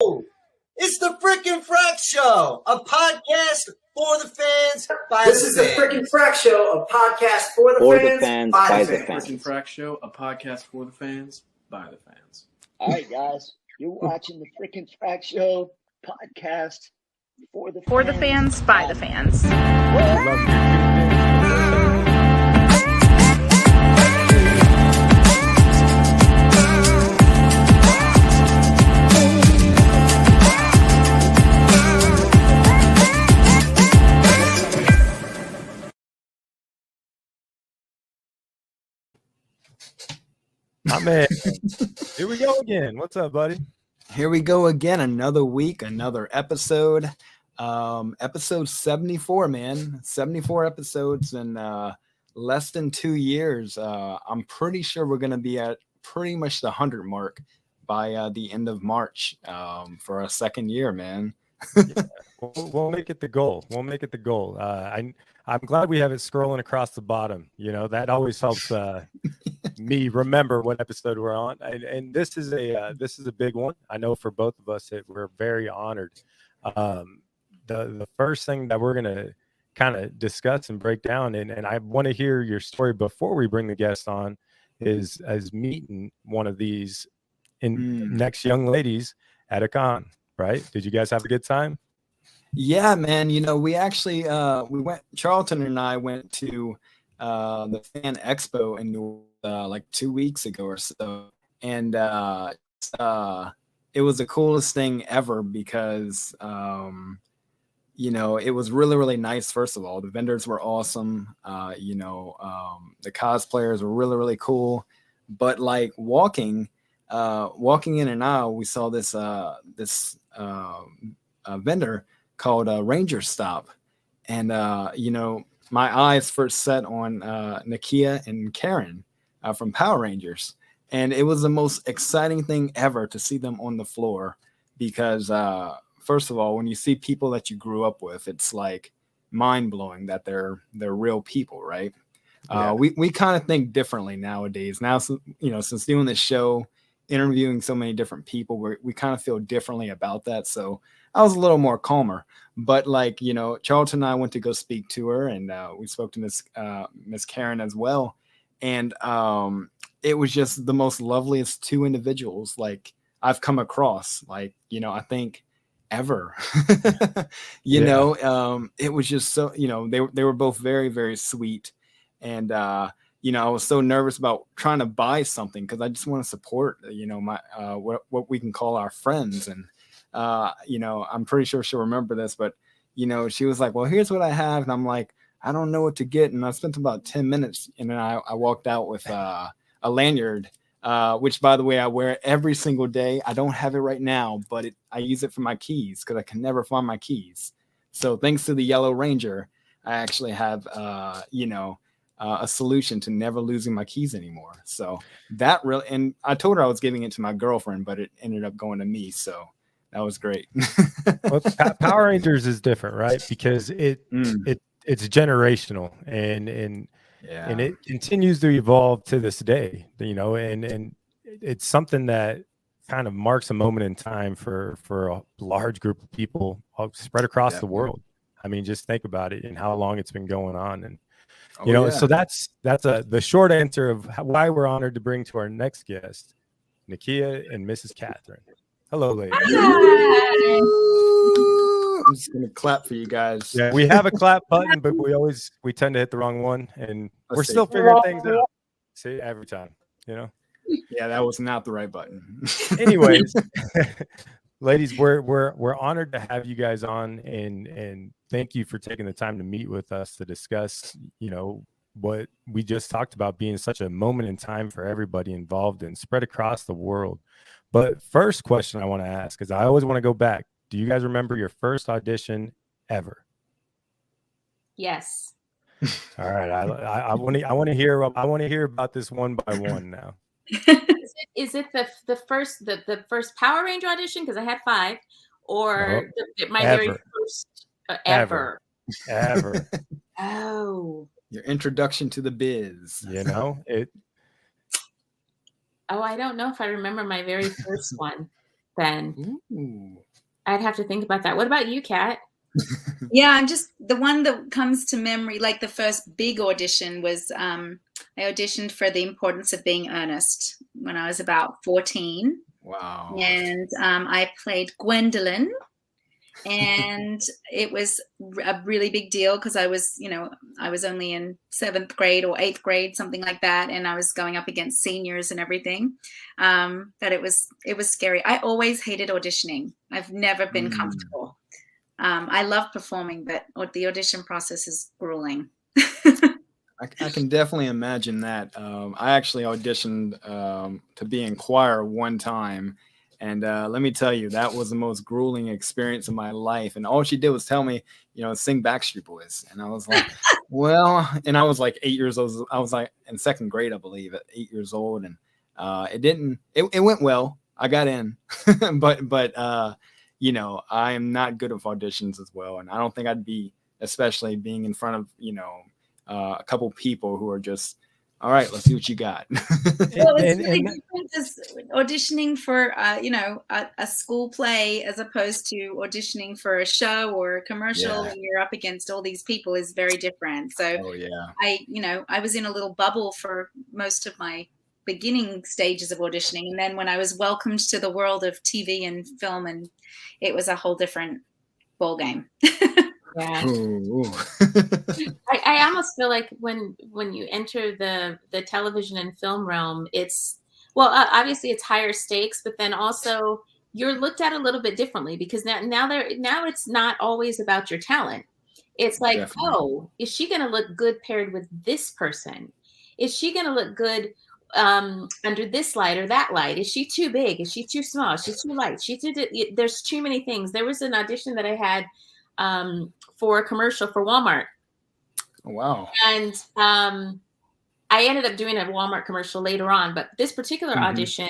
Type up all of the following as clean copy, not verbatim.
It's the freaking Frack Show, a podcast for the fans by This the is the fans. freaking Frack Show, a podcast for the fans by the fans. Freaking Frack Show, a podcast for the fans by the fans. All right, guys, you're watching the freaking Frack Show podcast for the fans by the fans. My man, here we go again. What's up, buddy? Here we go again. Another week, another episode. Episode 74, man. 74 episodes in less than 2 years. I'm pretty sure we're going to be at pretty much the 100 mark by the end of March for our second year, man. Yeah, we'll make it the goal. I'm glad we have it scrolling across the bottom. You know, that always helps me remember what episode we're on. And this is a big one. I know for both of us that we're very honored. The first thing that we're gonna kind of discuss and break down, and I want to hear your story before we bring the guest on, is as meeting one of these next young ladies at a con. Right? Did you guys have a good time? Yeah, man. You know, we actually Charlton and I went to the Fan Expo in New like 2 weeks ago or so, and it was the coolest thing ever because you know, it was really, really nice. First of all, the vendors were awesome. You know, the cosplayers were really, really cool. But like walking in an aisle, we saw this vendor called Ranger Stop, and you know, my eyes first set on Nakia and Karen from Power Rangers, and it was the most exciting thing ever to see them on the floor because first of all, when you see people that you grew up with, it's like mind blowing that they're real people, right? Yeah. We kind of think differently nowadays. Now, you know, since doing this show, interviewing so many different people, we kind of feel differently about that. So I was a little more calmer, but like, you know, Charlton and I went to go speak to her, and we spoke to Miss Karen as well. And it was just the most loveliest two individuals like I've come across, like, you know, I think ever. You know, it was just so, you know, they were both very, very sweet. And you know, I was so nervous about trying to buy something because I just want to support, you know, my what we can call our friends. And you know, I'm pretty sure she'll remember this, but you know, she was like, well, here's what I have. And I'm like, I don't know what to get. And I spent about 10 minutes, and then I walked out with a lanyard, which, by the way, I wear every single day. I don't have it right now, but I use it for my keys because I can never find my keys. So thanks to the Yellow Ranger, I actually have, you know, a solution to never losing my keys anymore. So that really, and I told her I was giving it to my girlfriend, but it ended up going to me. So that was great. Well, Power Rangers is different, right? Because it's generational, and it continues to evolve to this day, you know, and it's something that kind of marks a moment in time for a large group of people spread across the world. I mean, just think about it and how long it's been going on. And you know, so that's the short answer of why we're honored to bring to our next guest, Nakia and Mrs. Catherine. Hello, ladies. Hi. I'm just gonna clap for you guys. Yeah, we have a clap button, but we tend to hit the wrong one, and we're still figuring things out. See, every time, you know. Yeah, that was not the right button. Anyways, ladies, we're honored to have you guys on, and thank you for taking the time to meet with us to discuss, you know, what we just talked about being such a moment in time for everybody involved and spread across the world. But first question I want to ask, because I always want to go back. Do you guys remember your first audition ever? Yes. All right. I want to hear about this one by one now. Is it the first Power Ranger audition? Because I had 5, or my very first ever. Oh. Your introduction to the biz. You know it. Oh, I don't know if I remember my very first one. then. Ooh. I'd have to think about that. What about you, Kat? Yeah, I'm just the one that comes to memory, like the first big audition was I auditioned for The Importance of Being Earnest when I was about 14. Wow. And I played Gwendolyn. And it was a really big deal because I was only in 7th grade or 8th grade, something like that. And I was going up against seniors and everything. But it was scary. I always hated auditioning. I've never been comfortable. I love performing, but the audition process is grueling. I can definitely imagine that. I actually auditioned to be in choir one time. And let me tell you, that was the most grueling experience of my life. And all she did was tell me, sing Backstreet Boys. And I was like, well, and I was like 8 years old. I was like in 2nd grade, I believe, at 8 years old. And it went well. I got in, but I am not good at auditions as well. And I don't think I'd be, especially being in front of, a couple people who are just, all right, let's see what you got. Well, it's really different as auditioning for, a school play as opposed to auditioning for a show or a commercial, and you're up against all these people is very different. So I was in a little bubble for most of my beginning stages of auditioning. And then when I was welcomed to the world of TV and film, and it was a whole different ball game. Yeah. I almost feel like when you enter the television and film realm, it's obviously it's higher stakes, but then also you're looked at a little bit differently because now it's not always about your talent. It's like, definitely. Oh, is she going to look good paired with this person? Is she going to look good under this light or that light? Is she too big? Is she too small? Is she too light? There's too many things. There was an audition that I had for a commercial for Walmart. Oh, wow. And I ended up doing a Walmart commercial later on, but this particular audition,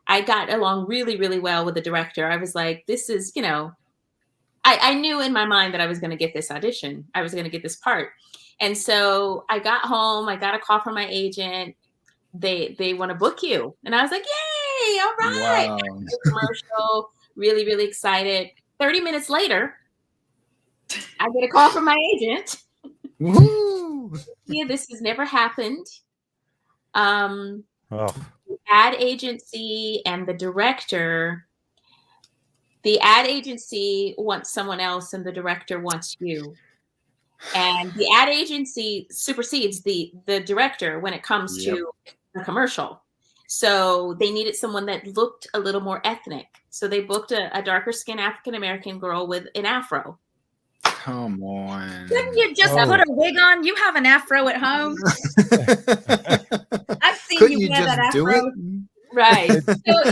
I got along really, really well with the director. I was like, this is, I knew in my mind that I was going to get this audition. I was going to get this part. And so I got home, I got a call from my agent. They want to book you. And I was like, yay, all right. Wow. Commercial, really, really excited. 30 minutes later, I get a call from my agent. Woo! Yeah, this has never happened. The ad agency and the director, the ad agency wants someone else and the director wants you. And the ad agency supersedes the director when it comes to a commercial. So they needed someone that looked a little more ethnic. So they booked a darker skinned African-American girl with an afro. Come on. Couldn't you just put a wig on? You have an afro at home. I've seen you wear that afro. Right. So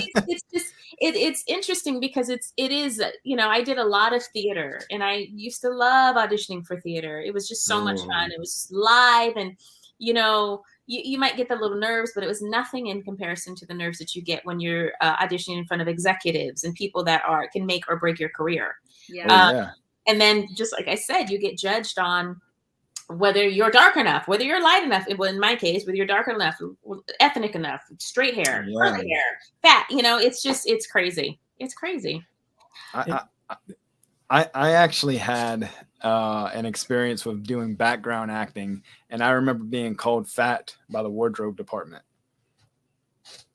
it's interesting because it is, I did a lot of theater and I used to love auditioning for theater. It was just so much fun. It was live and, you might get the little nerves, but it was nothing in comparison to the nerves that you get when you're auditioning in front of executives and people that can make or break your career. Yeah. And then, just like I said, you get judged on whether you're dark enough, whether you're light enough. Well, in my case, whether you're dark enough, ethnic enough, straight hair, curly hair, fat. It's crazy. It's crazy. I actually had an experience with doing background acting, and I remember being called fat by the wardrobe department.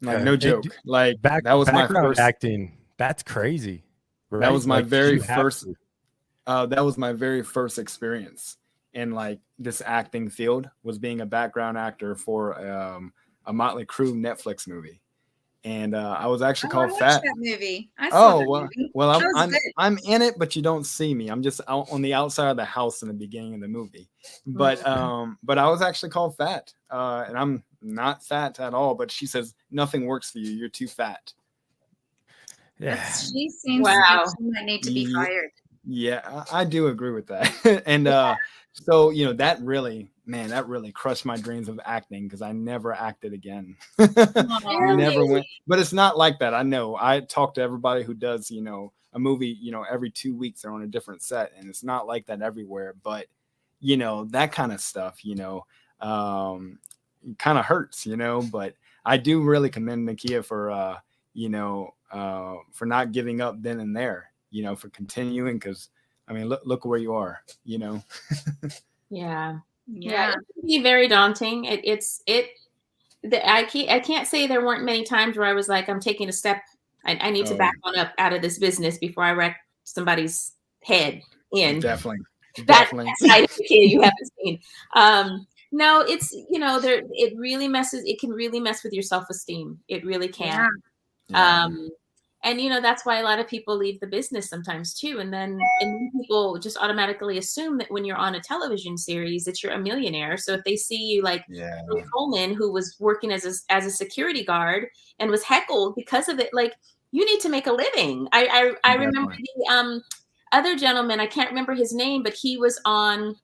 Like, no joke. Like, that was my first acting. That's crazy. Right? That was my very first. That was my very first experience in like this acting field, was being a background actor for a Motley Crue Netflix movie, and I was actually called fat. That movie. I saw that movie. Well, I'm in it, but you don't see me. I'm just out on the outside of the house in the beginning of the movie. But I was actually called fat, and I'm not fat at all. But she says nothing works for you. You're too fat. Yeah. She seems like she might need to be fired. Yeah, I do agree with that. And so, that really crushed my dreams of acting because I never acted again. Never went. But it's not like that. I know. I talk to everybody who does, a movie, every 2 weeks they're on a different set, and it's not like that everywhere. But, that kind of stuff, kind of hurts, but I do really commend Nakia for, for not giving up then and there, for continuing. Because I mean, look where you are, Yeah. It can be very daunting. I can't say there weren't many times where I was like, I'm taking a step. I need to back on up out of this business before I wreck somebody's head in. Definitely. That side of the kid you haven't seen. No, it's, it really it can really mess with your self-esteem. It really can. Yeah. And that's why a lot of people leave the business sometimes too. And then people just automatically assume that when you're on a television series, that you're a millionaire. So if they see you like Coleman, who was working as a security guard and was heckled because of it, like, you need to make a living. I remember the other gentleman, I can't remember his name, but he was on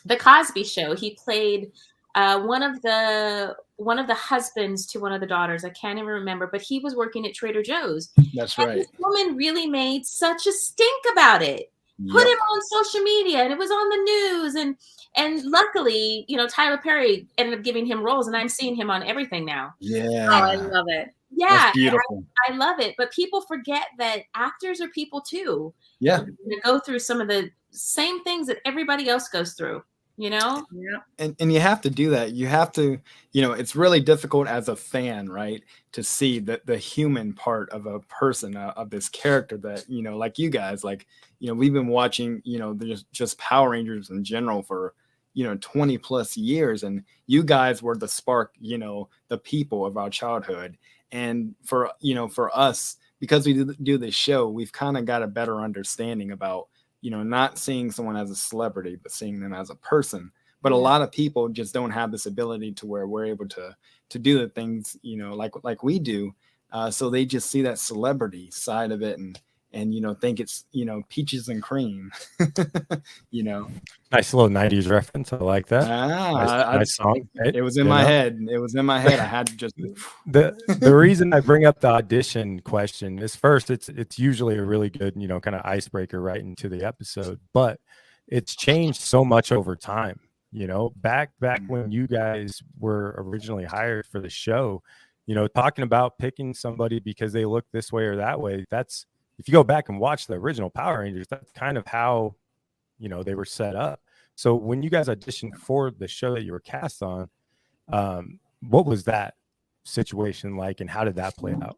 The Cosby Show. He played one of the husbands to one of the daughters. I can't even remember, but he was working at Trader Joe's. That's and right. This woman really made such a stink about it. Put him on social media, and it was on the news. And luckily, Tyler Perry ended up giving him roles, and I'm seeing him on everything now. Yeah. Oh, I love it. Yeah, that's beautiful. I love it. But people forget that actors are people too. Yeah. They go through some of the same things that everybody else goes through. Yeah. And you have to do that. You have to, it's really difficult as a fan, right, to see the human part of a person, of this character that, like you guys, like, we've been watching, just Power Rangers in general for, 20 plus years. And you guys were the spark, the people of our childhood. And for us, because we do this show, we've kind of got a better understanding about, not seeing someone as a celebrity, but seeing them as a person. But a lot of people just don't have this ability to where we're able to do the things, like we do. So they just see that celebrity side of it and think it's, peaches and cream, Nice little 90s reference. I like that. Nice song. It was in my head. It was in my head. I had to just the reason I bring up the audition question is, first, it's usually a really good, kind of icebreaker right into the episode, but it's changed so much over time. Back when you guys were originally hired for the show, talking about picking somebody because they look this way or that way, that's, if you go back and watch the original Power Rangers, that's kind of how, they were set up. So when you guys auditioned for the show that you were cast on, what was that situation like, and how did that play out?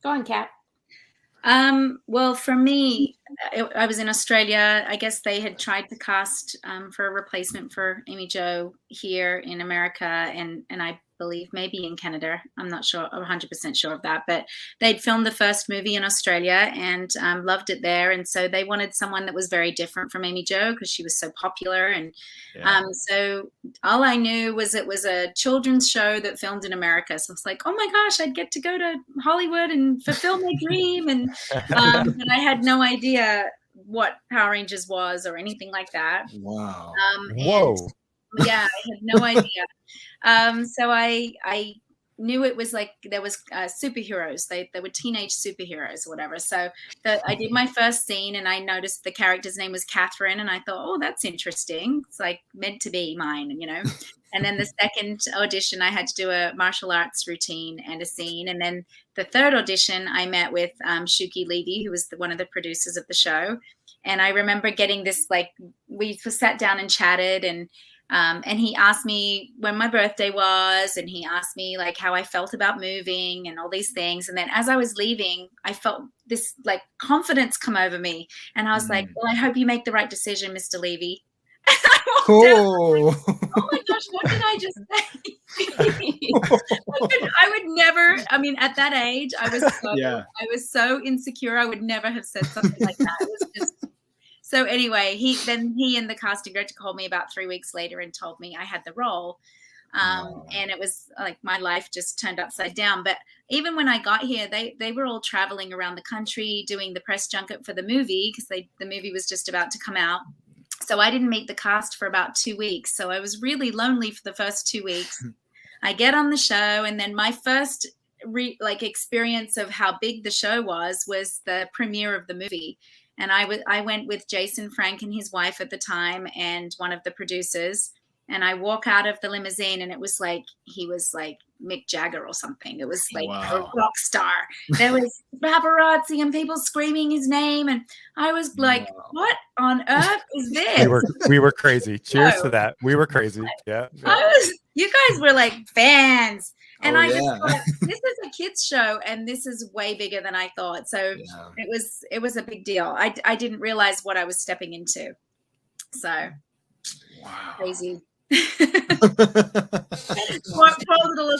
Go on, Kat. Well, for me, I was in Australia. I guess they had tried to cast for a replacement for Amy Jo here in America, and I believe maybe in Canada. I'm not sure, 100% sure of that, but they'd filmed the first movie in Australia and loved it there, and so they wanted someone that was very different from Amy Jo because she was so popular. And so all I knew was it was a children's show that filmed in America. So I was like, oh my gosh, I'd get to go to Hollywood and fulfill my dream. And but I had no idea what Power Rangers was or anything like that. Wow. Whoa. Yeah, I had no idea. So I knew it was like there was superheroes. They were teenage superheroes or whatever. So I did my first scene and I noticed the character's name was Catherine, and I thought, oh, that's interesting. It's like meant to be mine, And then the second audition, I had to do a martial arts routine and a scene. And then the third audition, I met with Shuki Levy, who was one of the producers of the show. And I remember getting this, like, we sat down and chatted, and he asked me when my birthday was, and he asked me like how I felt about moving and all these things. And then as I was leaving, I felt this like confidence come over me. And I was like, well, I hope you make the right decision, Mr. Levy. Cool. Oh my gosh, what did I just say? I would never, I mean, at that age, I was so insecure. I would never have said something like that. It was just, so anyway, he and the casting director called me about 3 weeks later and told me I had the role. And it was like my life just turned upside down. But even when I got here, they were all traveling around the country doing the press junket for the movie because the movie was just about to come out. So I didn't meet the cast for about 2 weeks. So I was really lonely for the first 2 weeks. I get on the show, and then my first experience of how big the show was the premiere of the movie. And I went with Jason Frank and his wife at the time and one of the producers. And I walk out of the limousine, and it was like he was like Mick Jagger or something. It was like a rock star. There was paparazzi and people screaming his name, and I was like, "What on earth is this?" We were crazy. Cheers to that. We were crazy. Yeah. You guys were like fans, and I just thought, this is a kids show, and this is way bigger than I thought. So it was a big deal. I didn't realize what I was stepping into. So crazy. Poor little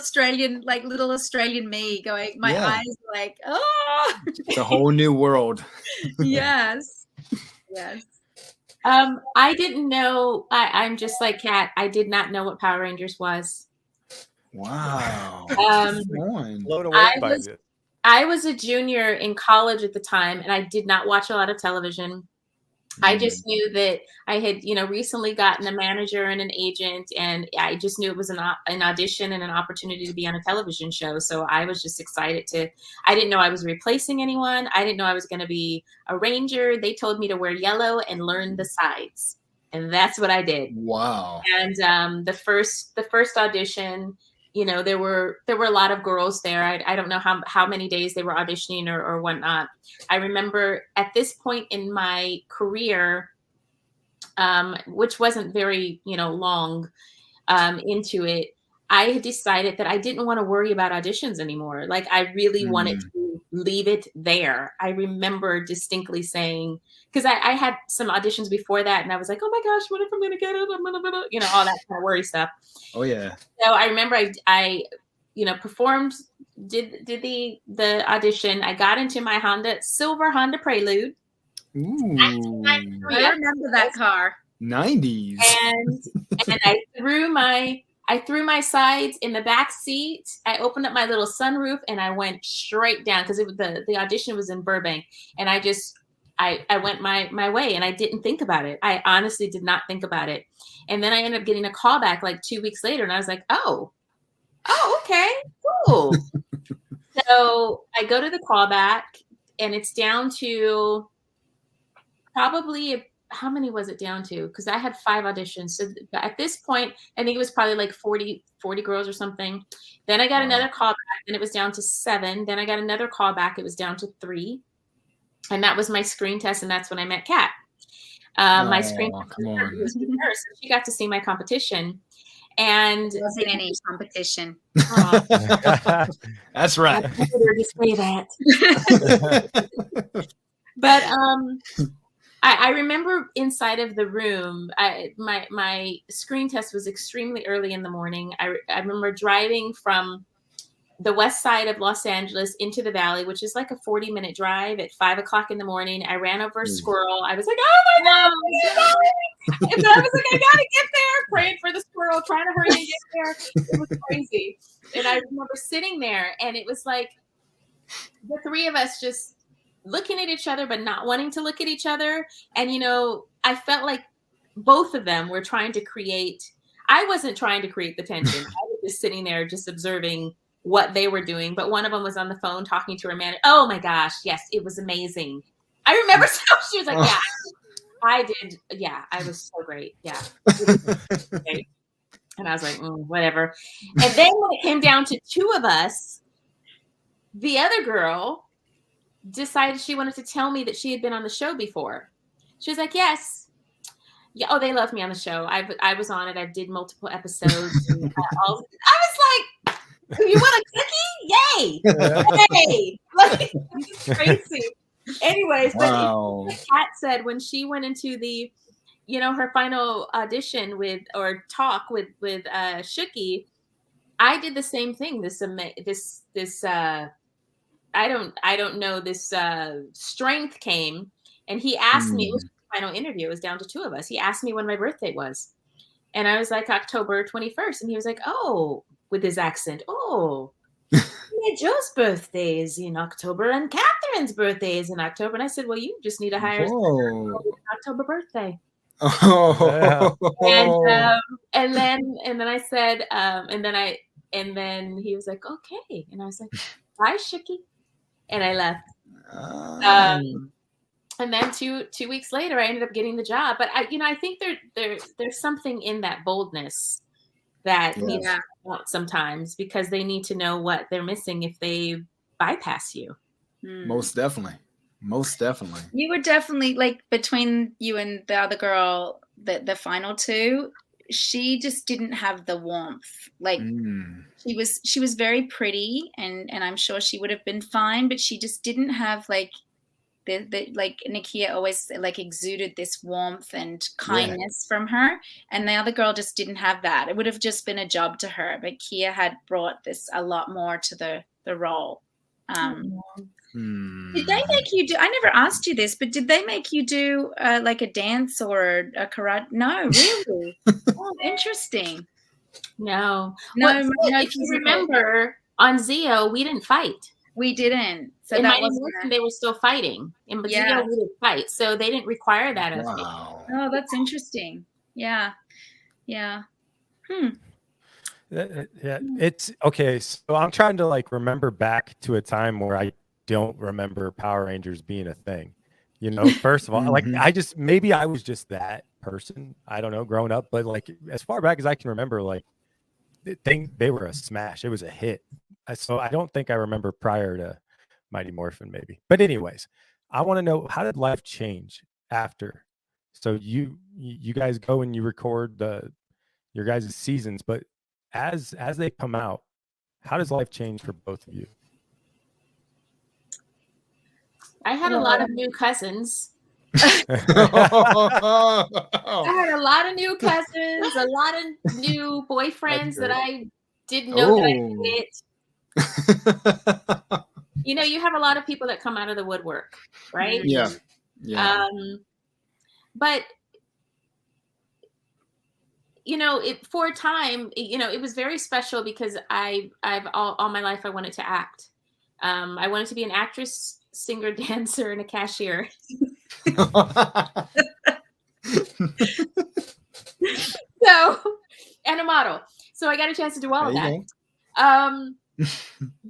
Australian me going, my eyes were like, oh, it's a whole new world. Yes. I didn't know. I'm just like Kat. I did not know what Power Rangers was. Wow. Blown away by it. I was a junior in college at the time, and I did not watch a lot of television. I just knew that I had, recently gotten a manager and an agent, and I just knew it was an audition and an opportunity to be on a television show. So I was just excited I didn't know I was replacing anyone. I didn't know I was going to be a ranger. They told me to wear yellow and learn the sides. And that's what I did. Wow. And the first audition, there were a lot of girls there. I don't know how many days they were auditioning or whatnot. I remember at this point in my career, which wasn't very, long into it, I had decided that I didn't want to worry about auditions anymore. Like I really wanted to leave it there. I remember distinctly saying, because I had some auditions before that, and I was like, oh my gosh, what if I'm going to get it? I'm gonna, all that kind of worry stuff. Oh yeah. So I remember I performed, did the audition. I got into my silver Honda Prelude. Ooh. I remember that car. 90s. And I threw my sides in the back seat. I opened up my little sunroof and I went straight down because the audition was in Burbank, and I went my way and I didn't think about it. I honestly did not think about it. And then I ended up getting a call back like 2 weeks later, and I was like, oh, okay, cool. So I go to the callback, and it's down to probably, how many was it down to? Because I had 5 auditions. So at this point, I think it was probably like 40 girls or something. Then I got another call back, and it was down to 7. Then I got another call back. It was down to 3. And that was my screen test, and that's when I met Kat. My screen test was with her, so she got to see my competition. And it wasn't any competition. That's right. I wanted to say that. But I remember inside of the room, my screen test was extremely early in the morning. I remember driving from the west side of Los Angeles into the valley, which is like a 40-minute drive at 5 o'clock in the morning. I ran over a squirrel. I was like, oh my God. And then I was like, I gotta get there, praying for the squirrel, trying to hurry and get there. It was crazy. And I remember sitting there, and it was like the 3 of us just looking at each other, but not wanting to look at each other. And, I felt like both of them were trying to I wasn't trying to create the tension. I was just sitting there, just observing what they were doing. But one of them was on the phone talking to her man. Oh my gosh. Yes. It was amazing. I remember she was like, yeah, I did. Yeah. I was so great. Yeah. Great. And I was like, whatever. And then when it came down to 2 of us, the other girl decided she wanted to tell me that she had been on the show before. She was like, yes. Yeah. Oh, they love me on the show. I was on it. I did multiple episodes. And I was like, you want a cookie? Yay! Hey! Like, it's crazy. Anyways, wow. But Kat said when she went into the, her final audition with Shuki, I did the same thing. This I don't know, this strength came, and he asked me. It was the final interview. It was down to 2 of us. He asked me when my birthday was, and I was like October 21st, and he was like, oh. With his accent, oh, Joe's birthday is in October and Catherine's birthday is in October. And I said, well, you just need to hire an October birthday. Oh. And then I said, and then he was like, okay. And I was like, bye, Shuki. And I left. And then two weeks later, I ended up getting the job. But I think there's something in that boldness that needs to come out sometimes, because they need to know what they're missing if they bypass you. Most definitely. You were definitely, like, between you and the other girl, the final two, she just didn't have the warmth. Like, she was very pretty, and I'm sure she would have been fine, but she just didn't have, like, the like, Nakia always, like, exuded this warmth and kindness from her, and the other girl just didn't have that. It would have just been a job to her, but Kia had brought this a lot more to the role. Did they make you do? I never asked you this, but did they make you do like a dance or a karate? No, really. Oh, interesting. No. If you remember, on Zeo, we didn't fight. We didn't. So in that Mighty Morphin, they were still fighting. In Zeo, we didn't fight, so they didn't require that of me. Oh, that's interesting. Yeah. Yeah, it's okay. So I'm trying to, like, remember back to a time where I don't remember Power Rangers being a thing. First of all, like, maybe I was just that person. I don't know, growing up, but, like, as far back as I can remember, like, they were a smash. It was a hit. So I don't think I remember prior to Mighty Morphin, maybe. But anyways, I want to know, how did life change after? So you guys go and you record your guys' seasons, but as they come out, how does life change for both of you? I had a lot of new cousins. I had a lot of new cousins, a lot of new boyfriends that I didn't know that I fit. You have a lot of people that come out of the woodwork, right? Yeah. But for a time, it was very special, because I've all my life I wanted to act. I wanted to be an actress, singer, dancer, and a cashier. And a model. So I got a chance to do all of that.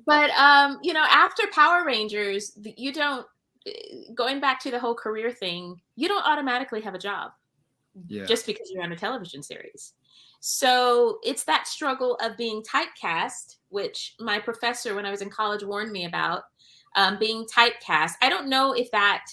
But after Power Rangers, you don't, going back to the whole career thing, you don't automatically have a job just because you're on a television series. So it's that struggle of being typecast, which my professor when I was in college warned me about, being typecast. I don't know if that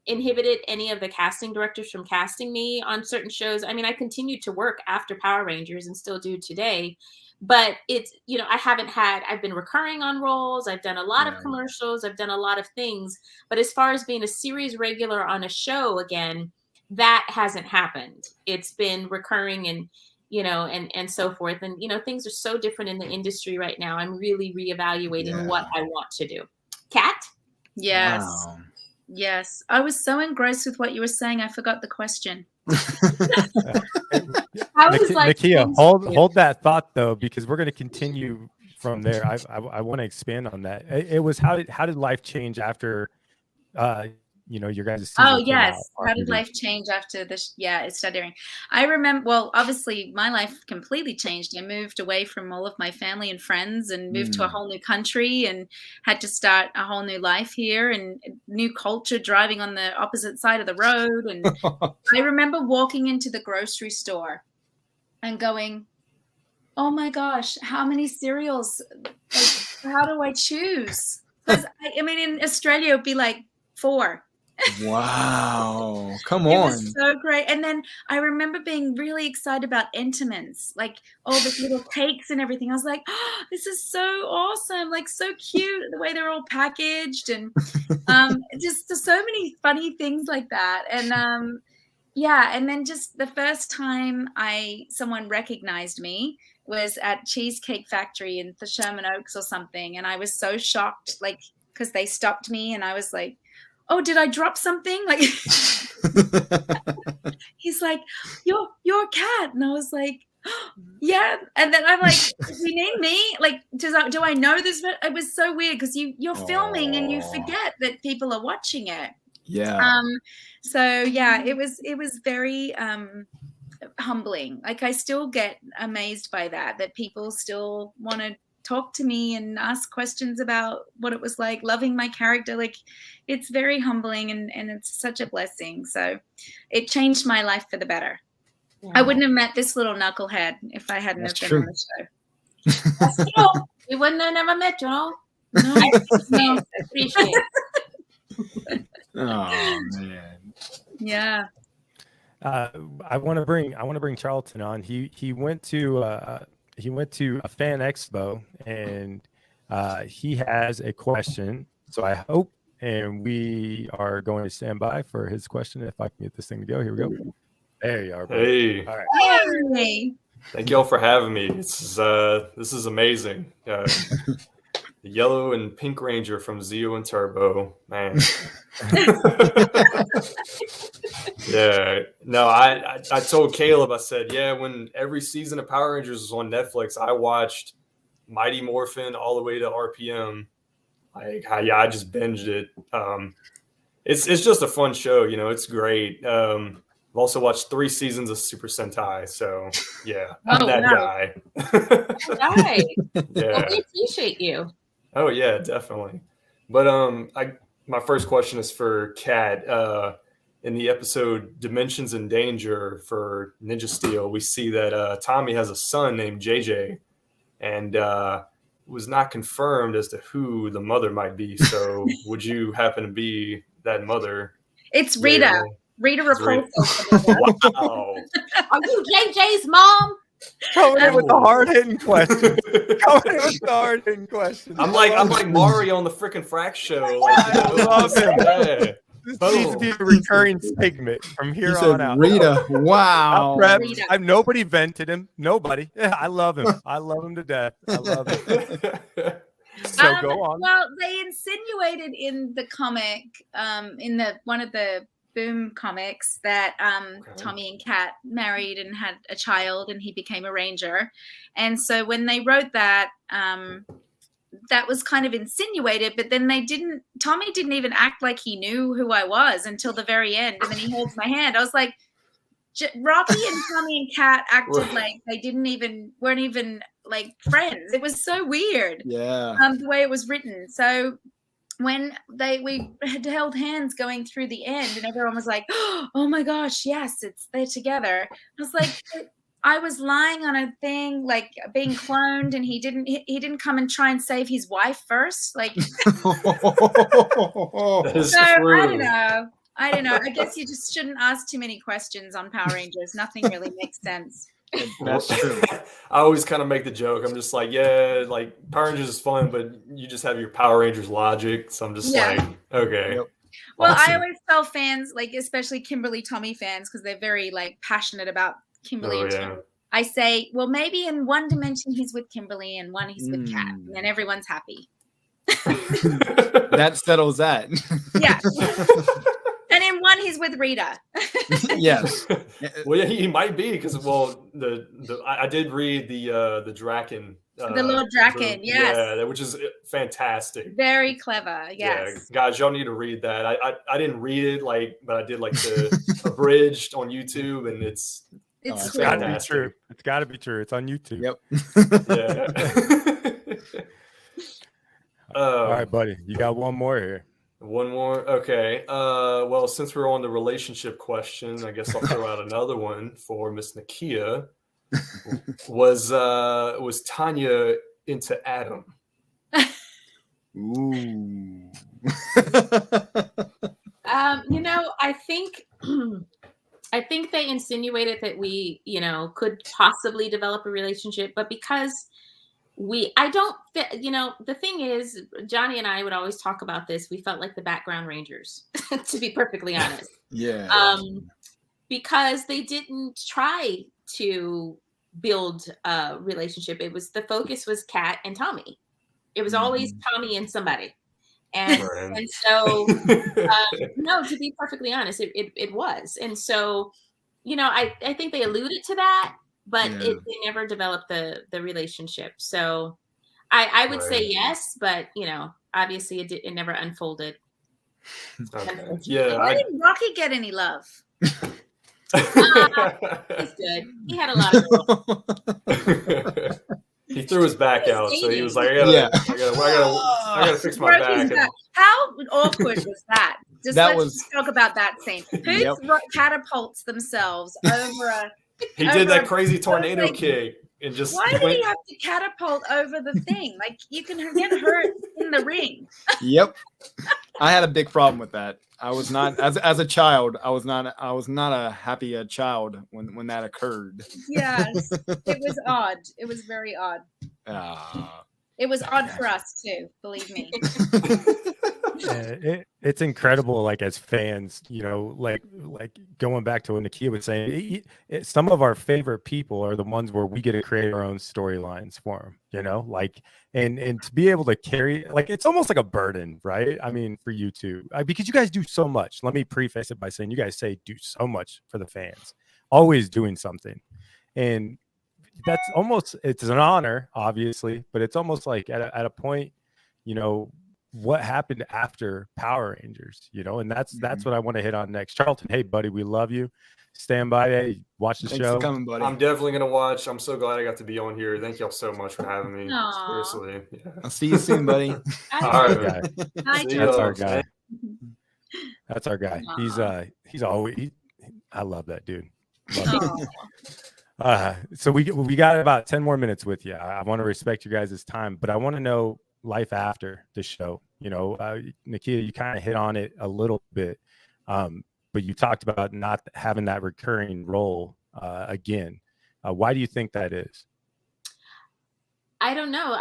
inhibited any of the casting directors from casting me on certain shows. I mean, I continued to work after Power Rangers and still do today, but it's, I've been recurring on roles. I've done a lot of commercials. I've done a lot of things, but as far as being a series regular on a show again, that hasn't happened. It's been recurring and so forth. And, things are so different in the industry right now. I'm really reevaluating what I want to do. Kat? Yes. Wow. Yes. I was so engrossed with what you were saying, I forgot the question. Nakia, hold that thought, though, because we're going to continue from there. I want to expand on that. It was how did life change after your guys' season? Oh, yes. How did life change after this? Yeah, it started airing. I remember, well, obviously my life completely changed. I moved away from all of my family and friends and moved to a whole new country and had to start a whole new life here and new culture, driving on the opposite side of the road. And I remember walking into the grocery store and going, oh my gosh, how many cereals? Like, how do I choose? Because I mean, in Australia, it'd be like 4. Wow. Come on. It was so great. And then I remember being really excited about Entenmann's, like all the little cakes and everything. I was like, oh, this is so awesome. Like, so cute the way they're all packaged and just so many funny things like that. And and then just the first time someone recognized me was at Cheesecake Factory in the Sherman Oaks or something. And I was so shocked, like, because they stopped me and I was like, oh, did I drop something? Like, he's like, you're Kat. And I was like, oh, yeah. And then I'm like, you need me? Like, do I know this? It was so weird because you're filming and you forget that people are watching it. Yeah. So yeah, it was very humbling. Like, I still get amazed by that people still want to talk to me and ask questions about what it was like loving my character. Like, it's very humbling and it's such a blessing. So it changed my life for the better. Yeah. I wouldn't have met this little knucklehead if I hadn't have been on the show. That's true. We wouldn't have never met you. No. I appreciate it. Oh man. Yeah. I want to bring Charlton on. He went to a fan expo, and he has a question. So I hope, and we are going to stand by for his question. If I can get this thing to go, here we go. There you are. Bro. Hey. All right. Hey. Thank y'all for having me. This is amazing. The yellow and pink ranger from Zeo and Turbo, man. Yeah. No, I told Caleb, I said, yeah, when every season of Power Rangers was on Netflix, I watched Mighty Morphin all the way to RPM. Like, I just binged it. It's just a fun show, you know. It's great. I've also watched 3 seasons of Super Sentai, so yeah, I'm that guy. Right. Yeah. Well, we appreciate you. Oh yeah, definitely. But my first question is for Kat. In the episode Dimensions in Danger for Ninja Steel, we see that Tommy has a son named JJ, and was not confirmed as to who the mother might be. So would you happen to be that mother? It's Rita. Later? Rita Repulso. Wow. Are you JJ's mom? Coming in with the hard-hitting question. I'm like Mario on the freaking Frack show. Like, I love him. Yeah. This needs to be a recurring segment from here on out. Rita, wow. I've nobody vented him. Nobody. Yeah, I love him. I love him to death. I love him. So go on. Well, they insinuated in the comic, in one of the Boom comics, that Tommy and Kat married and had a child, and he became a ranger. And so when they wrote that, that was kind of insinuated, but then Tommy didn't even act like he knew who I was until the very end. And then he holds my hand. I was like, Rocky and Tommy and Kat acted like they weren't even like friends. It was so weird. Yeah. The way it was written. So when we had held hands going through the end, and everyone was like, oh my gosh, yes, they're together. I was like, I was lying on a thing, like being cloned, and he didn't come and try and save his wife first. Like, That is so true. I don't know. I guess you just shouldn't ask too many questions on Power Rangers. Nothing really makes sense. That's true. I always kind of make the joke. I'm just like, yeah, like Power Rangers is fun, but you just have your Power Rangers logic. So I'm just like, okay. Yep. Well, Awesome. I always tell fans, like especially Kimberly Tommy fans, because they're very like passionate about Kimberly and Tommy. I say, well, maybe in one dimension he's with Kimberly and one he's with Kat, and then everyone's happy. That settles that. Yeah. And in one he's with Rita. Yes. Well, yeah, he might be because I did read the Draken. The Lord Draken, yes. Yeah, which is fantastic. Very clever, yes. Yeah, guys, y'all need to read that. I didn't read it, but I did like the abridged on YouTube, and it's cool. Got to be true. It's got to be true. It's on YouTube. Yep. Yeah. All right, buddy. You got one more here. One more. Okay. Well, since we're on the relationship question, I guess I'll throw out another one for Miss Nakia. Was Tanya into Adam? Ooh. I think they insinuated that we, could possibly develop a relationship, but because the thing is, Johnny and I would always talk about this. We felt like the background Rangers, to be perfectly honest. Yeah. Because they didn't try to build a relationship. The focus was Kat and Tommy. It was always Tommy and somebody. And so, no, to be perfectly honest, it was. And so, I think they alluded to that, but they never developed the relationship. So I would say yes, but, obviously it never unfolded. Okay. Yeah. Why didn't Rocky get any love? He's good. He had a lot of He threw his back out, so he was like, I gotta fix my back. How awkward was that? Just let's talk about that scene. Who catapults themselves over He did that crazy tornado kick and just. Why did he have to catapult over the thing? Like, you can get hurt in the ring. Yep, I had a big problem with that. I was not as a child. I was not a happy child when that occurred. Yes, it was odd. It was very odd. It was odd for us too. Believe me. It's incredible. Like as fans, like going back to what Nakia was saying, some of our favorite people are the ones where we get to create our own storylines for them. Like and to be able to carry, like, it's almost like a burden, right? I mean, for you two, because you guys do so much. Let me preface it by saying you guys do so much for the fans, always doing something, and that's almost, it's an honor, obviously, but it's almost like at a point, what happened after Power Rangers, and that's what I want to hit on next. Charlton, hey buddy, we love you. Stand by. Hey, watch the Thanks show. For coming, buddy. I'm definitely gonna watch. I'm so glad I got to be on here. Thank y'all so much for having me. Seriously. Yeah. I'll see you soon, buddy. All right, that's our guy. That's our guy. He's always. I love that dude. So we got about 10 more minutes with you. I want to respect you guys' time, but I want to know life after the show. Nakia, you kind of hit on it a little bit, but you talked about not having that recurring role again. Why do you think that is? I don't know.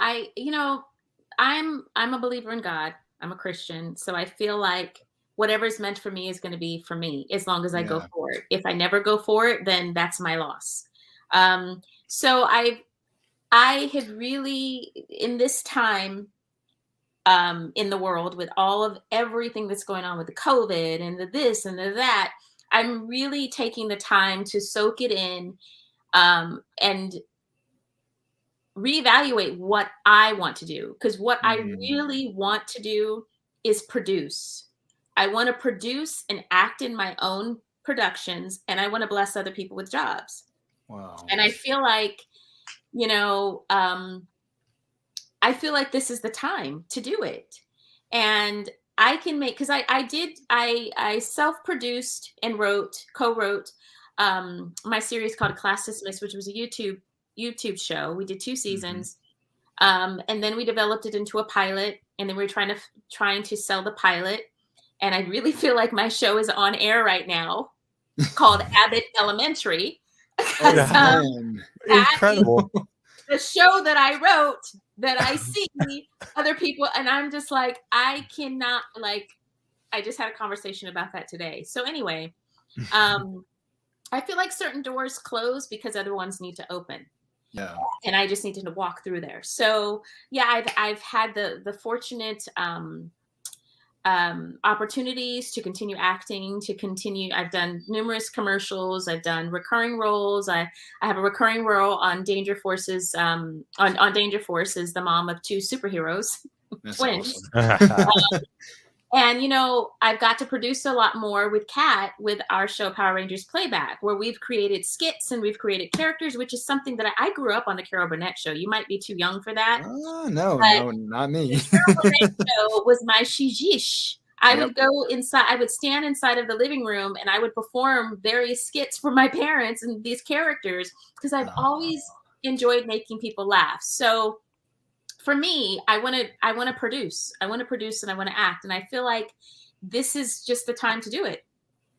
I'm a believer in God. I'm a Christian, so I feel like whatever's meant for me is going to be for me, as long as I go for it. If I never go for it, then that's my loss. So I have really, in this time in the world, with all of everything that's going on with the COVID and the this and the that, I'm really taking the time to soak it in and reevaluate what I want to do. Because what I really want to do is produce. I want to produce and act in my own productions, and I want to bless other people with jobs. Wow. And I feel like, I feel like this is the time to do it. And I can make, because I self-produced and co-wrote my series called Class Dismissed, which was a YouTube show. We did 2 seasons. And then we developed it into a pilot, and then we were trying to sell the pilot. And I really feel like my show is on air right now, called Abbott Elementary. Incredible. The show that I wrote, that I see other people, and I'm just like, I cannot, I just had a conversation about that today. So anyway, I feel like certain doors close because other ones need to open. Yeah. And I just need to walk through there. So yeah, I've had the fortunate opportunities to continue acting, I've done numerous commercials, I've done recurring roles. I have a recurring role on Danger Forces, on Danger Force as the mom of 2 superheroes, twins. Awesome. And, I've got to produce a lot more with Kat, with our show Powerrangersplayback, where we've created skits and we've created characters, which is something that I grew up on the Carol Burnett show. You might be too young for that. Oh, no, not me. The Carol Burnett show was my shijish. I would go inside, I would stand inside of the living room, and I would perform various skits for my parents and these characters, because I've always enjoyed making people laugh. So for me, I want to produce. I want to produce and I want to act. And I feel like this is just the time to do it.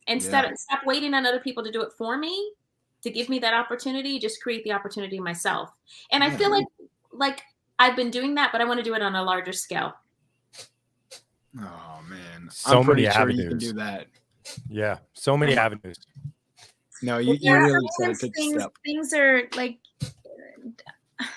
And stop waiting on other people to do it for me, to give me that opportunity. Just create the opportunity myself. And I feel like I've been doing that, but I want to do it on a larger scale. Oh man, so I'm pretty many sure avenues. you can do that. Yeah, so many avenues. No, you really take a step. Things are like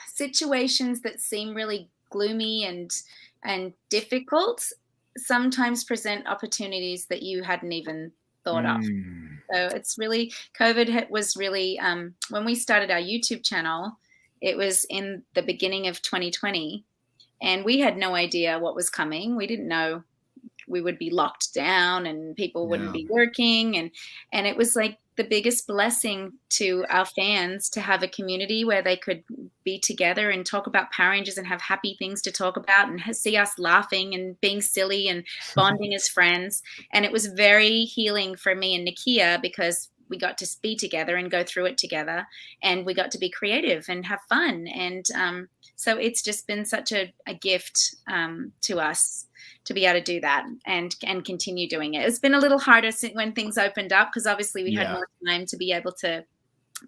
situations that seem really gloomy and difficult sometimes present opportunities that you hadn't even thought of. So it's really, COVID was really, when we started our YouTube channel, it was in the beginning of 2020, and we had no idea what was coming. We didn't know we would be locked down and people wouldn't be working, and it was like the biggest blessing to our fans to have a community where they could be together and talk about Power Rangers and have happy things to talk about and see us laughing and being silly and bonding as friends. And it was very healing for me and Nakia because we got to be together and go through it together, and we got to be creative and have fun. And so it's just been such a gift to us to be able to do that and continue doing it. It's been a little harder when things opened up because obviously we had more time to be able to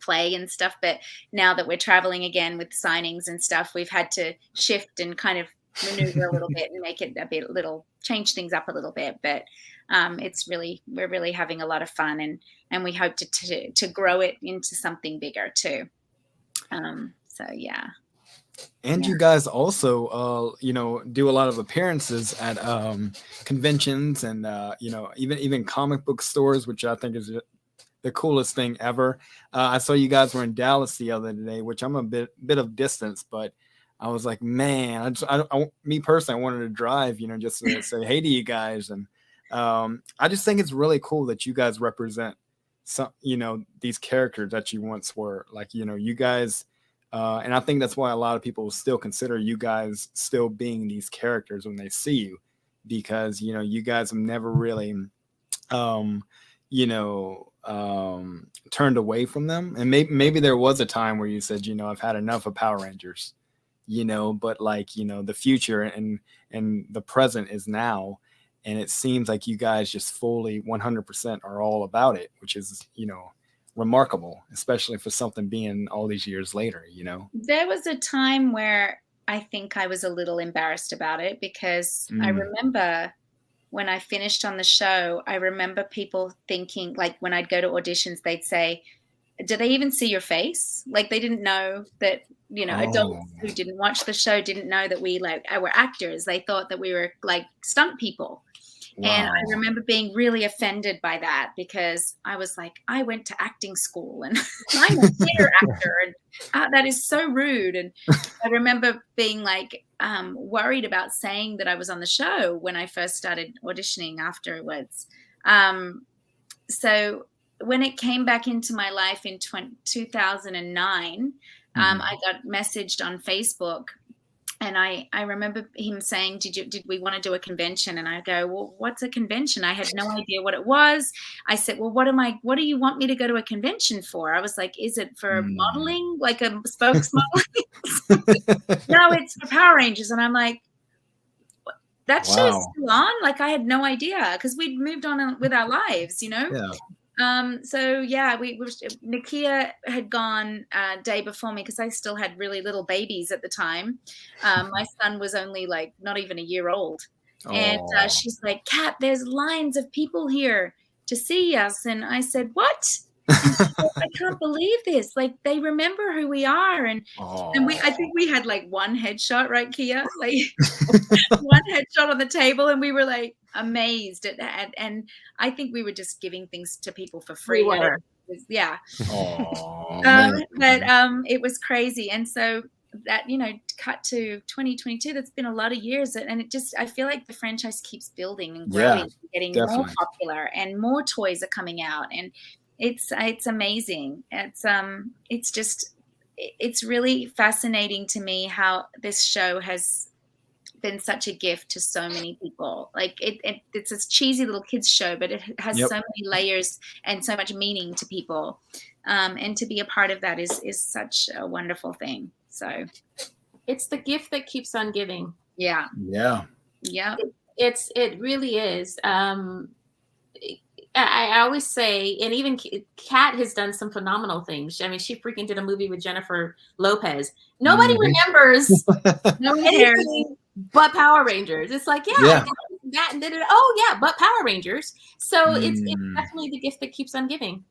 play and stuff. But now that we're traveling again with signings and stuff, we've had to shift and kind of maneuver a little bit and make it change things up a little bit. But we're really having a lot of fun, and we hope to grow it into something bigger too. So yeah. And you guys also, do a lot of appearances at conventions and, even comic book stores, which I think is the coolest thing ever. I saw you guys were in Dallas the other day, which I'm a bit of distance, but I was like, man, me personally, I wanted to drive, just to say hey to you guys. And I just think it's really cool that you guys represent some, these characters that you once were. Like, you guys. And I think that's why a lot of people still consider you guys still being these characters when they see you, because, you guys have never really, turned away from them. And maybe there was a time where you said, I've had enough of Power Rangers, but like, the future and the present is now. And it seems like you guys just fully 100% are all about it, which is, remarkable, especially for something being all these years later. There was a time where I think I was a little embarrassed about it because I remember when I finished on the show, I remember people thinking, like, when I'd go to auditions, they'd say, did they even see your face? Like, they didn't know that, adults who didn't watch the show didn't know that we were actors. They thought that we were like stunt people. Wow. And I remember being really offended by that because I was like, I went to acting school and I'm a theater actor, and that is so rude. And I remember being like worried about saying that I was on the show when I first started auditioning afterwards. So when it came back into my life in 2009, I got messaged on Facebook. And I remember him saying, did we want to do a convention? And I go, well, what's a convention? I had no idea what it was. I said, well, what do you want me to go to a convention for? I was like, is it for modeling, like a spokesmodel? No, it's for Power Rangers. And I'm like, that show's still on? Like, I had no idea because we'd moved on with our lives, Yeah. So yeah, Nakia had gone day before me because I still had really little babies at the time. My son was only like not even a year old. And she's like, Kat, there's lines of people here to see us. And I said, what? I can't believe this. Like, they remember who we are. And I think we had like one headshot, right, Kia? Like one headshot on the table, and we were like amazed at that. And I think we were just giving things to people for free. We were. Yeah. But it was crazy. And so that, cut to 2022, that's been a lot of years. And it just, I feel like the franchise keeps building and growing, getting more popular, and more toys are coming out. And it's amazing. It's really fascinating to me how this show has been such a gift to so many people. Like it's a cheesy little kids show, but it has so many layers and so much meaning to people. And to be a part of that is such a wonderful thing. So it's the gift that keeps on giving. Yeah. Yeah. Yeah. It really is. I always say, and even Kat has done some phenomenal things. I mean, she freaking did a movie with Jennifer Lopez. Nobody remembers anything but Power Rangers. It's like, I did that and did it. Oh yeah, but Power Rangers. So it's definitely the gift that keeps on giving.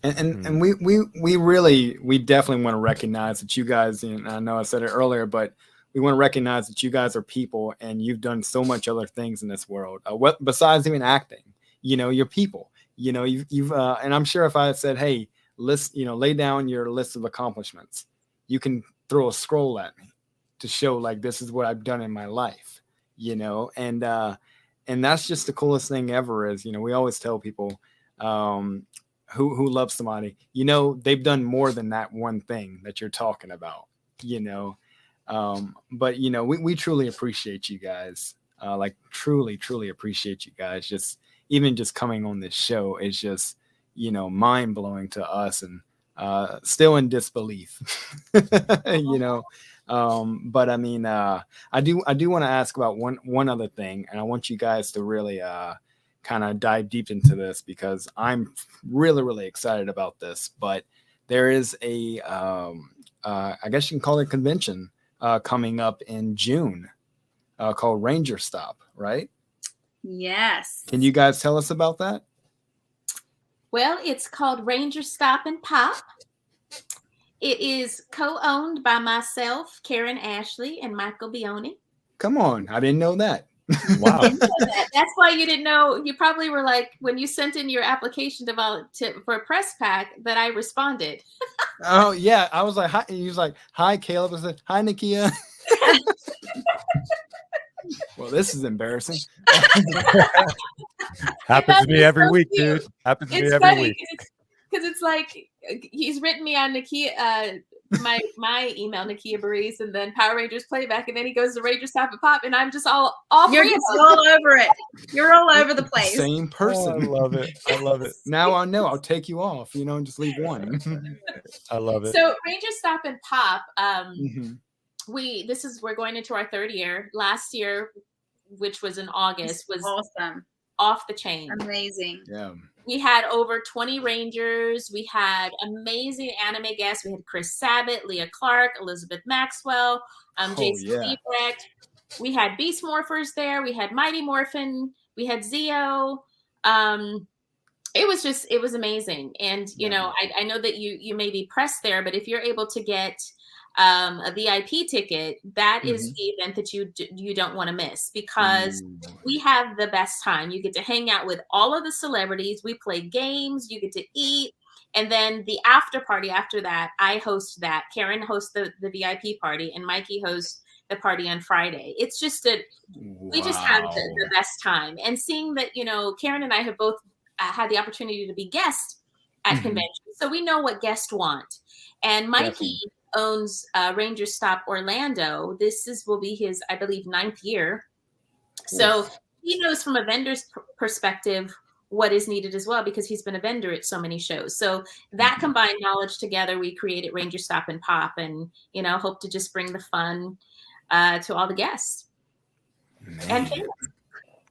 And we definitely want to recognize that you guys, and I know I said it earlier, but we want to recognize that you guys are people and you've done so much other things in this world. Besides even acting. Your people, you've and I'm sure if I had said, hey, lay down your list of accomplishments, you can throw a scroll at me to show like, this is what I've done in my life, and that's just the coolest thing ever. Is, you know, we always tell people who love somebody, you know, they've done more than that one thing that you're talking about, you know. But you know, we truly appreciate you guys. Like truly appreciate you guys. Just even just coming on this show is just, you know, mind blowing to us, and still in disbelief. You know. But I mean, I do want to ask about one other thing, and I want you guys to really kind of dive deep into this, because I'm really excited about this. But there is a I guess you can call it a convention coming up in June called Ranger Stop, right? Yes. Can you guys tell us about that? Well, it's called Ranger Stop and Pop. It is co-owned by myself, Karen Ashley, and Michael Bioni. Come on, I didn't know that. Wow. That's why you didn't know. You probably were like, when you sent in your application for a press pack, that I responded. Oh yeah, I was like, hi. He was like, hi, Caleb. I said, hi, Nakia. Well, this is embarrassing. Happens to me every week, dude. Happens to me every week. Because it's like he's written me on Nakia, my email, Nakia Burrise, and then Power Rangers Playback, and then he goes to Ranger Stop and Pop, and I'm just all You're just all over it. You're all over the place. Same person. Oh, I love it. I love it. Now I know. I'll take you off, you know, and just leave one. I love it. So Ranger Stop and Pop, we're going into our third year. Last year, which was in August, was awesome. Off the chain. Amazing. Yeah. We had over 20 Rangers. We had amazing anime guests. We had Chris Sabat, Leah Clark, Elizabeth Maxwell, Jason Liebrecht. We had Beast Morphers there. We had Mighty Morphin. We had Zeo. It was amazing. And, you know, I know that you may be pressed there, but if you're able to get a VIP ticket, that is the event that you don't want to miss, because we have the best time. You get to hang out with all of the celebrities. We play games. You get to eat. And then the after party after that, I host that. Karen hosts the VIP party, and Mikey hosts the party on Friday. It's just we just have the best time. And seeing that, you know, Karen and I have both had the opportunity to be guests at conventions, so we know what guests want. And Mikey owns Ranger Stop Orlando. Will be his, I believe, 9th year. So he knows from a vendor's perspective what is needed as well, because he's been a vendor at so many shows. So that combined knowledge together, we created Ranger Stop and Pop, and, you know, hope to just bring the fun to all the guests. And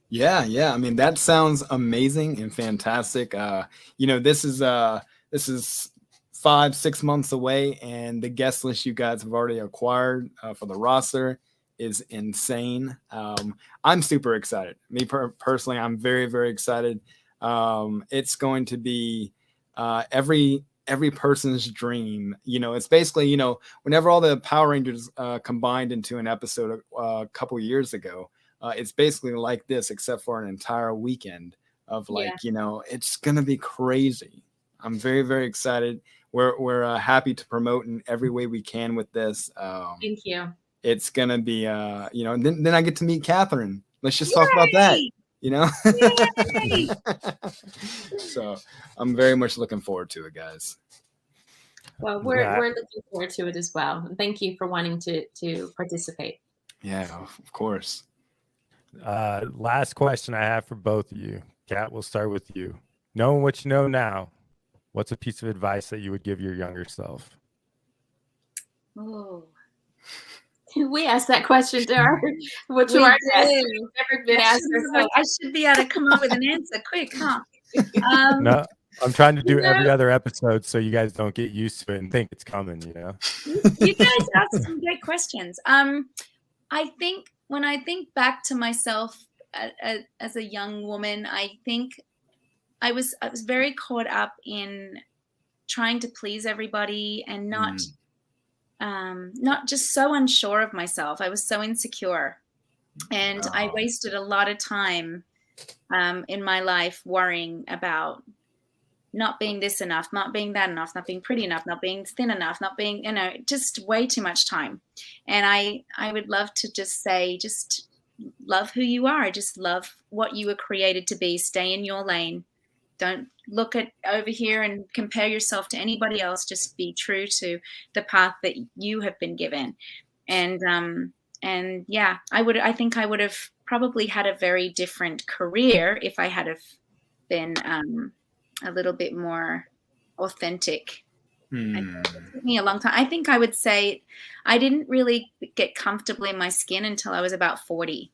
yeah. I mean, that sounds amazing and fantastic. You know, this is 5-6 months away, and the guest list you guys have already acquired for the roster is insane. I'm super excited. Me personally, I'm very excited. It's going to be every person's dream. You know, it's basically, you know, whenever all the Power Rangers combined into an episode a couple years ago, it's basically like this, except for an entire weekend of you know, it's gonna be crazy. I'm very excited. We're happy to promote in every way we can with this. Thank you. It's gonna be you know, and then I get to meet Catherine. Let's just talk about that. You know. So I'm very much looking forward to it, guys. Well, we're looking forward to it as well. And thank you for wanting to participate. Yeah, of course. Last question I have for both of you. Kat, we'll start with you. Knowing what you know now, what's a piece of advice that you would give your younger self? Oh, we asked that question to our guests. We've never been asked. I should be able to come up with an answer quick, huh? No, I'm trying to do every other episode so you guys don't get used to it and think it's coming. You know, you guys asked some great questions. I think when I think back to myself as a young woman, I think I was very caught up in trying to please everybody and not just so unsure of myself. I was so insecure, and I wasted a lot of time in my life worrying about not being this enough, not being that enough, not being pretty enough, not being thin enough, not being, you know, just way too much time. And I would love to just say, just love who you are. Just love what you were created to be. Stay in your lane. Don't look at over here and compare yourself to anybody else. Just be true to the path that you have been given. And yeah, I think I would have probably had a very different career if I had have been a little bit more authentic. It took me a long time. I think I would say I didn't really get comfortable in my skin until I was about 40.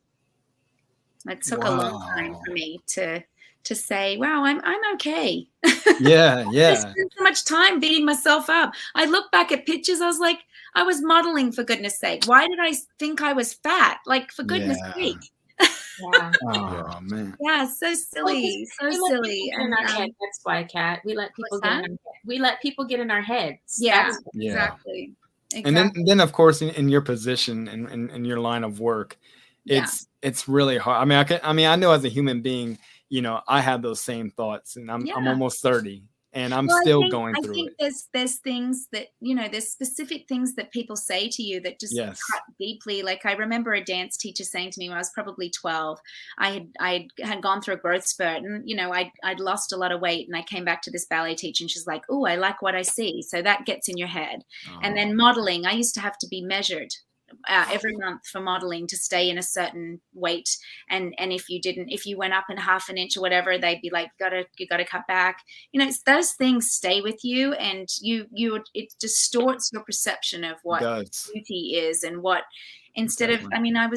It took a long time for me to say, wow, I'm okay. Yeah. I spent so much time beating myself up. I look back at pictures, I was like, I was modeling, for goodness sake. Why did I think I was fat? Like, for goodness sake. Yeah. Oh man. Yeah, so silly, so silly. In our head. That's why, Kat. We let people get in our head. We let people get in our heads. Yeah, exactly. And then of course in your position and in your line of work, it's really hard. I mean, I know as a human being, you know, I have those same thoughts, and I'm almost 30, and I'm still going through it. I think there's things that, you know, there's specific things that people say to you that just cut deeply. Like, I remember a dance teacher saying to me when I was probably 12, I had gone through a growth spurt, and, you know, I'd lost a lot of weight, and I came back to this ballet teacher, and she's like, oh, I like what I see. So that gets in your head. And then modeling, I used to have to be measured every month for modeling to stay in a certain weight, and if you went up in half an inch or whatever, they'd be like, you gotta cut back. You know, it's those things stay with you, and it distorts your perception of what beauty is, and what instead of, I mean, I'm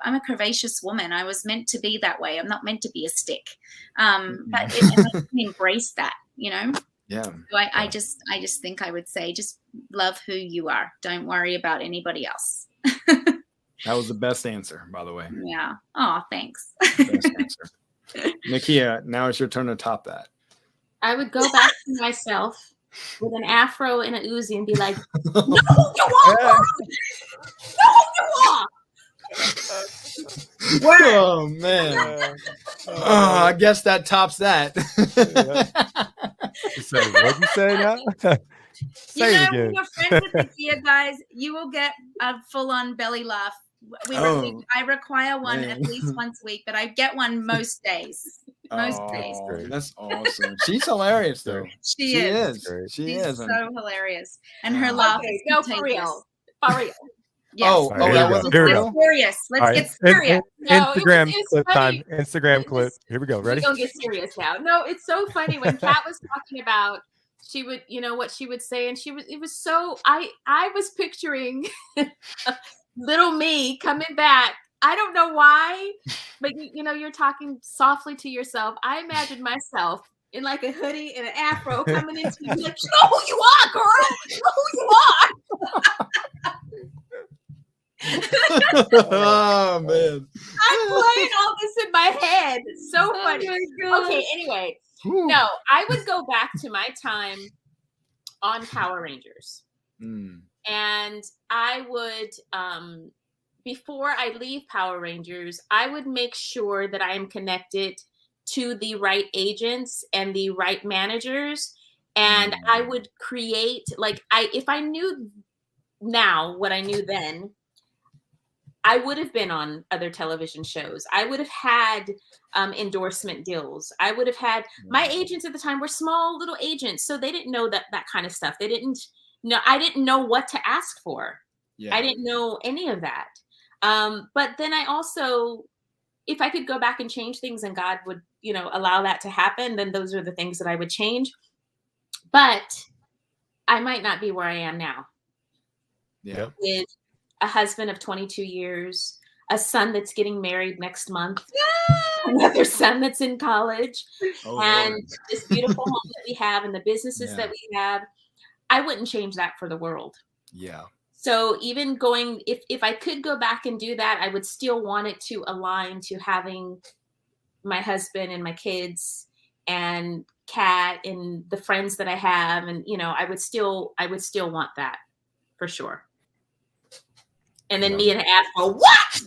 a curvaceous woman. I was meant to be that way. I'm not meant to be a stick. But I can embrace that, you know. Yeah. So I just think I would say, just love who you are. Don't worry about anybody else. That was the best answer, by the way. Yeah. Oh, thanks. Best answer. Nakia, now it's your turn to top that. I would go back to myself with an afro and an Uzi and be like, no, you are! No, you are! Oh man. I guess that tops that. What'd you say now? Say it again. When you're friends with Nakia, guys, you will get a full-on belly laugh. I require one at least once a week, but I get one most days. Most days. That's awesome. She's hilarious, though. She is. She's so hilarious, and her laugh is contagious. For real. Yes. Oh, that wasn't real. Serious. Let's get serious. Instagram clip time. Instagram clip. Here we go. Ready? We're gonna get serious now. No, it's so funny when Kat was talking about, she would, you know, what she would say, and it was so, I was picturing little me coming back. I don't know why, but you know, you're talking softly to yourself. I imagined myself in like a hoodie and an afro coming into you, like, you know who you are, girl. You know who you are. Oh man, I'm playing all this in my head. It's so funny. Okay, anyway, no, I would go back to my time on Power Rangers, and I would, before I leave Power Rangers, I would make sure that I am connected to the right agents and the right managers, and I would create, like, if I knew now what I knew then, I would have been on other television shows. I would have had endorsement deals. I would have had, my agents at the time were small little agents, so they didn't know that kind of stuff. They didn't know, I didn't know what to ask for. I didn't know any of that. But then I also, if I could go back and change things and God would, you know, allow that to happen, then those are the things that I would change. But I might not be where I am now. Yeah. With a husband of 22 years, a son that's getting married next month, another son that's in college, and this beautiful home that we have and the businesses that we have. I wouldn't change that for the world. Yeah. So even going, if I could go back and do that, I would still want it to align to having my husband and my kids and Kat and the friends that I have. And, you know, I would still want that for sure. And then me and an afro, what?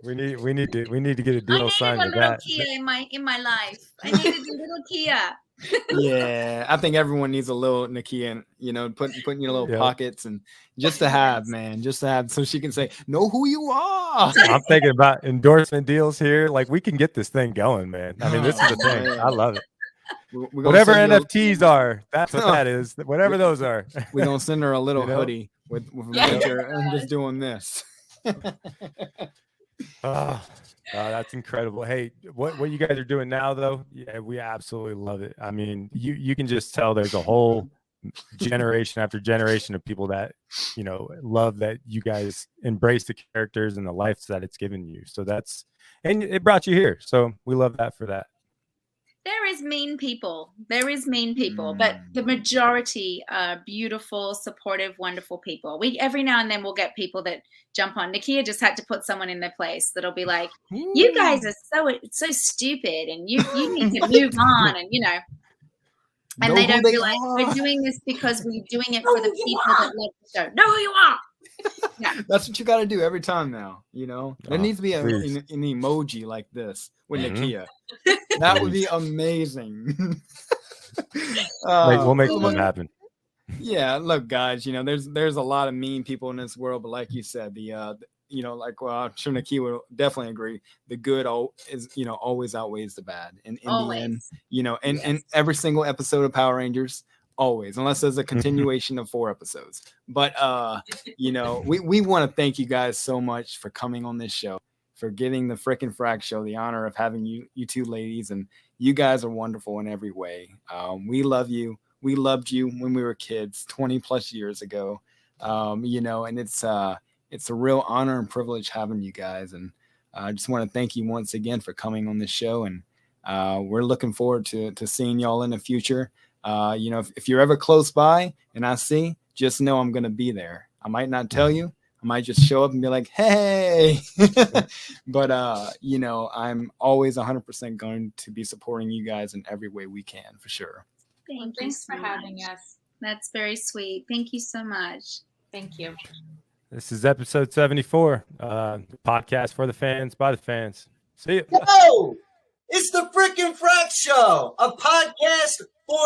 We need to get a deal signed with that. I needed a little Kia in my life. I needed a little Kia. Yeah, I think everyone needs a little Nakia, put in your little pockets and just to have, so she can say, know who you are. I'm thinking about endorsement deals here. Like, we can get this thing going, man. I mean, this is the thing. Man. I love it. Whatever NFTs are, that's what that is. Whatever those are. We're going to send her a little hoodie with a picture and just doing this. That's incredible. Hey, what you guys are doing now, though, yeah, we absolutely love it. I mean, you can just tell there's a whole generation after generation of people that, love that you guys embrace the characters and the life that it's given you. So and it brought you here. So we love that for that. There is mean people, but the majority are beautiful, supportive, wonderful people. Every now and then we'll get people that jump on. Nakia just had to put someone in their place that'll be like, you guys are so stupid and you need to move on, and and they don't realize we're doing this because we're doing it for the people that love the show. Know who you are. Yeah. That's what you got to do every time now. There needs to be an emoji like this with Nakia. That would be amazing. We'll make something happen. Yeah, look, guys, there's a lot of mean people in this world, but like you said, I'm sure Nakia will definitely agree. The good is, always outweighs the bad. And in the end, and every single episode of Power Rangers, always, unless there's a continuation of 4 episodes. But we want to thank you guys so much for coming on this show, for getting the frickin' Frack Show, the honor of having you two ladies, and you guys are wonderful in every way. We love you. We loved you when we were kids 20 plus years ago. And it's a real honor and privilege having you guys. And I just want to thank you once again for coming on this show. And we're looking forward to seeing y'all in the future. If you're ever close by and I see, just know I'm going to be there. I might not tell you. I might just show up and be like, hey, but, I'm always 100% going to be supporting you guys in every way we can, for sure. Thanks for having us. That's very sweet. Thank you so much. Thank you. This is episode 74, podcast for the fans, by the fans. See you. Yo, it's the freaking Frack Show, a podcast